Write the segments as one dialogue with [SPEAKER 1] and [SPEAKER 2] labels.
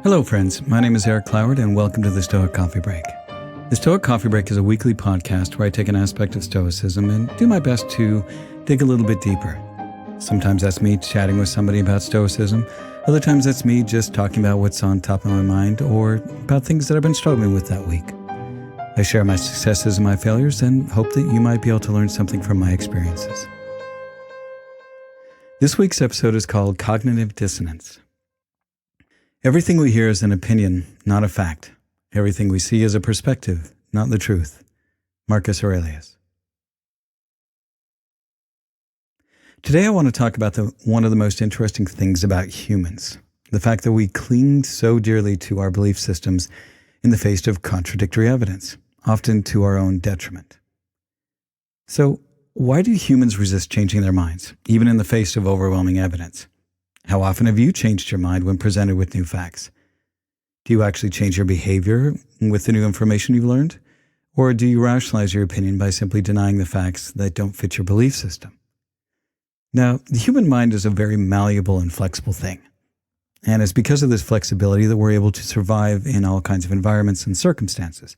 [SPEAKER 1] Hello friends, my name is Eric Cloward and welcome to the Stoic Coffee Break. The Stoic Coffee Break is a weekly podcast where I take an aspect of Stoicism and do my best to dig a little bit deeper. Sometimes that's me chatting with somebody about Stoicism, other times that's me just talking about what's on top of my mind or about things that I've been struggling with that week. I share my successes and my failures and hope that you might be able to learn something from my experiences. This week's episode is called Cognitive Dissonance. Everything we hear is an opinion, not a fact. Everything we see is a perspective, not the truth. Marcus Aurelius. Today I want to talk about one of the most interesting things about humans, the fact that we cling so dearly to our belief systems in the face of contradictory evidence, often to our own detriment. So, why do humans resist changing their minds, even in the face of overwhelming evidence? How often have you changed your mind when presented with new facts? Do you actually change your behavior with the new information you've learned? Or do you rationalize your opinion by simply denying the facts that don't fit your belief system? Now, the human mind is a very malleable and flexible thing. And it's because of this flexibility that we're able to survive in all kinds of environments and circumstances.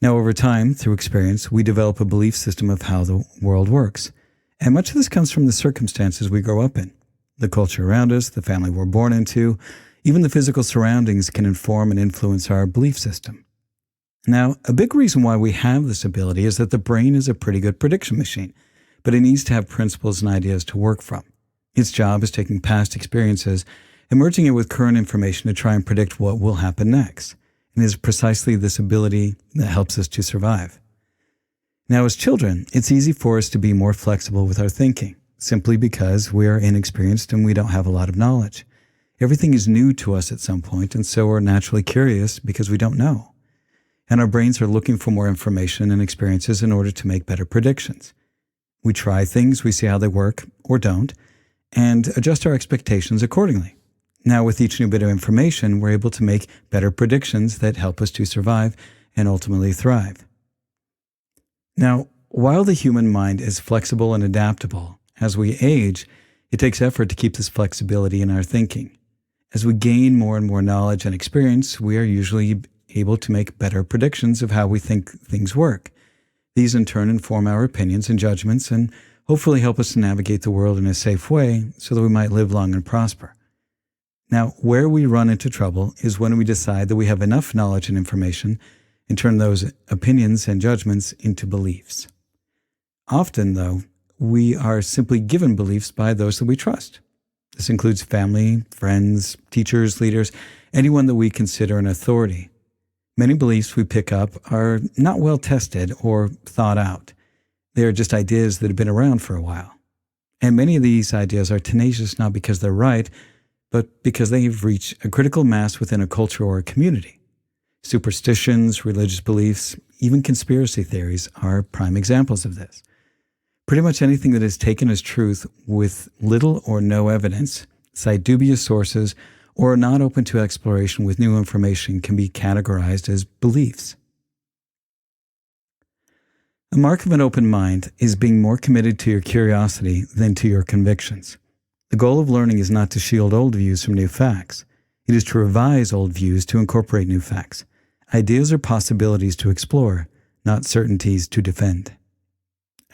[SPEAKER 1] Now, over time, through experience, we develop a belief system of how the world works. And much of this comes from the circumstances we grow up in. The culture around us, the family we're born into, even the physical surroundings can inform and influence our belief system. Now, a big reason why we have this ability is that the brain is a pretty good prediction machine, but it needs to have principles and ideas to work from. Its job is taking past experiences and merging it with current information to try and predict what will happen next. And it is precisely this ability that helps us to survive. Now, as children, it's easy for us to be more flexible with our thinking, simply because we are inexperienced and we don't have a lot of knowledge. Everything is new to us at some point, and so we're naturally curious because we don't know. And our brains are looking for more information and experiences in order to make better predictions. We try things, we see how they work or don't, and adjust our expectations accordingly. Now, with each new bit of information, we're able to make better predictions that help us to survive and ultimately thrive. Now, while the human mind is flexible and adaptable, as we age, it takes effort to keep this flexibility in our thinking. As we gain more and more knowledge and experience, we are usually able to make better predictions of how we think things work. These in turn inform our opinions and judgments and hopefully help us to navigate the world in a safe way so that we might live long and prosper. Now, where we run into trouble is when we decide that we have enough knowledge and information and turn those opinions and judgments into beliefs. Often, though, we are simply given beliefs by those that we trust. This includes family, friends, teachers, leaders, anyone that we consider an authority. Many beliefs we pick up are not well tested or thought out. They are just ideas that have been around for a while. And many of these ideas are tenacious not because they're right, but because they have reached a critical mass within a culture or a community. Superstitions, religious beliefs, even conspiracy theories are prime examples of this. Pretty much anything that is taken as truth with little or no evidence, cite dubious sources, or are not open to exploration with new information can be categorized as beliefs. A mark of an open mind is being more committed to your curiosity than to your convictions. The goal of learning is not to shield old views from new facts. It is to revise old views to incorporate new facts. Ideas are possibilities to explore, not certainties to defend.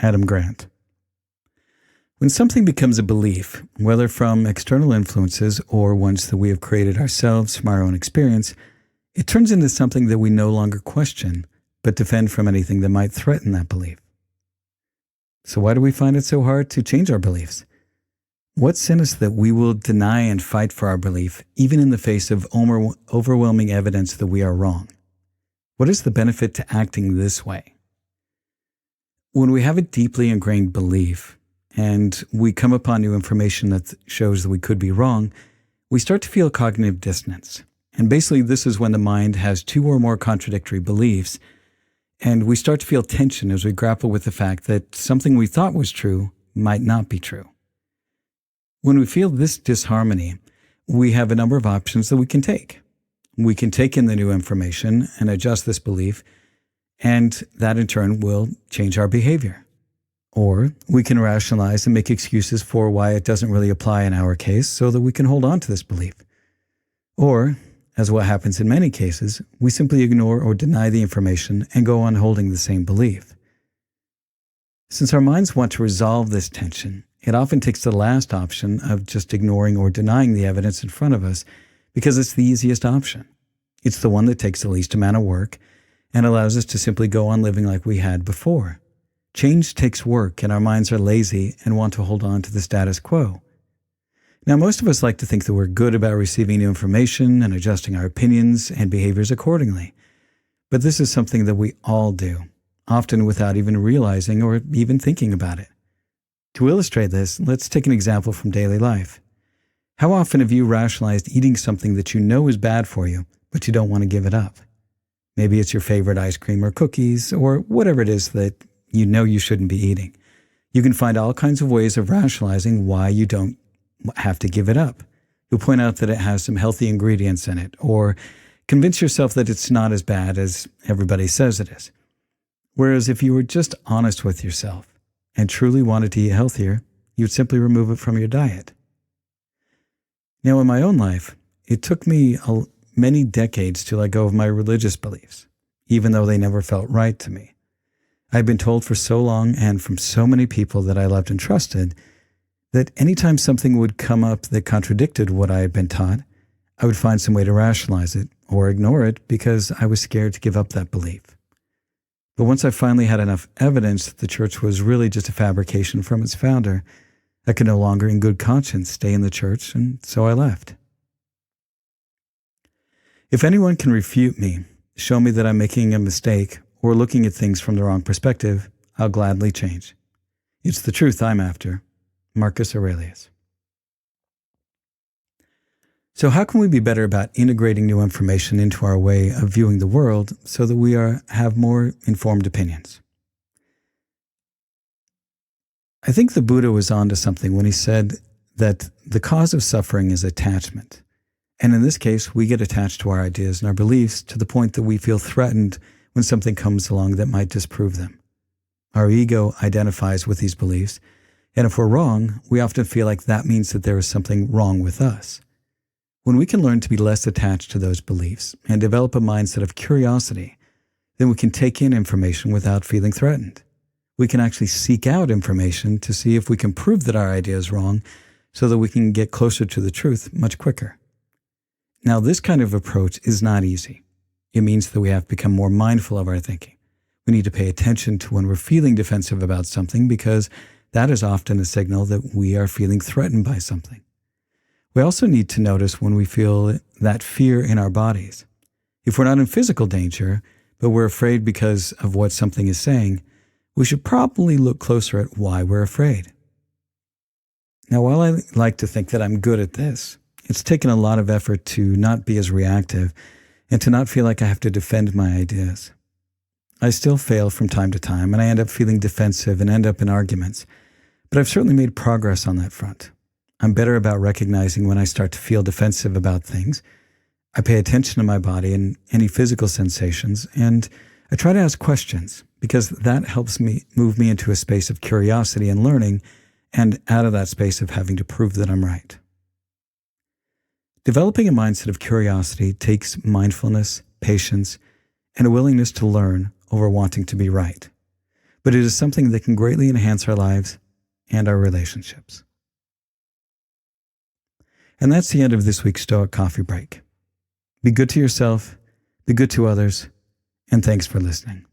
[SPEAKER 1] Adam Grant. When something becomes a belief, whether from external influences or ones that we have created ourselves from our own experience, it turns into something that we no longer question, but defend from anything that might threaten that belief. So why do we find it so hard to change our beliefs? What's in us that we will deny and fight for our belief, even in the face of overwhelming evidence that we are wrong? What is the benefit to acting this way? When we have a deeply ingrained belief, and we come upon new information that shows that we could be wrong, we start to feel cognitive dissonance. And basically, this is when the mind has two or more contradictory beliefs, and we start to feel tension as we grapple with the fact that something we thought was true might not be true. When we feel this disharmony, we have a number of options that we can take. We can take in the new information and adjust this belief, and that in turn will change our behavior. Or we can rationalize and make excuses for why it doesn't really apply in our case so that we can hold on to this belief. Or as what happens in many cases, we simply ignore or deny the information and go on holding the same belief. Since our minds want to resolve this tension, it often takes the last option of just ignoring or denying the evidence in front of us because it's the easiest option. It's the one that takes the least amount of work and allows us to simply go on living like we had before. Change takes work, and our minds are lazy and want to hold on to the status quo. Now, most of us like to think that we're good about receiving new information and adjusting our opinions and behaviors accordingly. But this is something that we all do, often without even realizing or even thinking about it. To illustrate this, let's take an example from daily life. How often have you rationalized eating something that you know is bad for you, but you don't want to give it up? Maybe it's your favorite ice cream or cookies or whatever it is that you know you shouldn't be eating. You can find all kinds of ways of rationalizing why you don't have to give it up. You'll point out that it has some healthy ingredients in it, or convince yourself that it's not as bad as everybody says it is. Whereas if you were just honest with yourself and truly wanted to eat healthier, you'd simply remove it from your diet. Now, in my own life, it took me many decades to let go of my religious beliefs, even though they never felt right to me. I'd been told for so long and from so many people that I loved and trusted that anytime something would come up that contradicted what I had been taught, I would find some way to rationalize it or ignore it because I was scared to give up that belief. But once I finally had enough evidence that the church was really just a fabrication from its founder, I could no longer in good conscience stay in the church, and so I left. If anyone can refute me, show me that I'm making a mistake or looking at things from the wrong perspective, I'll gladly change. It's the truth I'm after. Marcus Aurelius. So how can we be better about integrating new information into our way of viewing the world so that we have more informed opinions? I think the Buddha was onto something when he said that the cause of suffering is attachment. And in this case, we get attached to our ideas and our beliefs to the point that we feel threatened when something comes along that might disprove them. Our ego identifies with these beliefs, and if we're wrong, we often feel like that means that there is something wrong with us. When we can learn to be less attached to those beliefs and develop a mindset of curiosity, then we can take in information without feeling threatened. We can actually seek out information to see if we can prove that our idea is wrong so that we can get closer to the truth much quicker. Now, this kind of approach is not easy. It means that we have to become more mindful of our thinking. We need to pay attention to when we're feeling defensive about something because that is often a signal that we are feeling threatened by something. We also need to notice when we feel that fear in our bodies. If we're not in physical danger, but we're afraid because of what something is saying, we should probably look closer at why we're afraid. Now, while I like to think that I'm good at this, it's taken a lot of effort to not be as reactive and to not feel like I have to defend my ideas. I still fail from time to time, and I end up feeling defensive and end up in arguments. But I've certainly made progress on that front. I'm better about recognizing when I start to feel defensive about things. I pay attention to my body and any physical sensations, and I try to ask questions because that helps me move me into a space of curiosity and learning and out of that space of having to prove that I'm right. Developing a mindset of curiosity takes mindfulness, patience, and a willingness to learn over wanting to be right. But it is something that can greatly enhance our lives and our relationships. And that's the end of this week's Stoic Coffee Break. Be good to yourself, be good to others, and thanks for listening.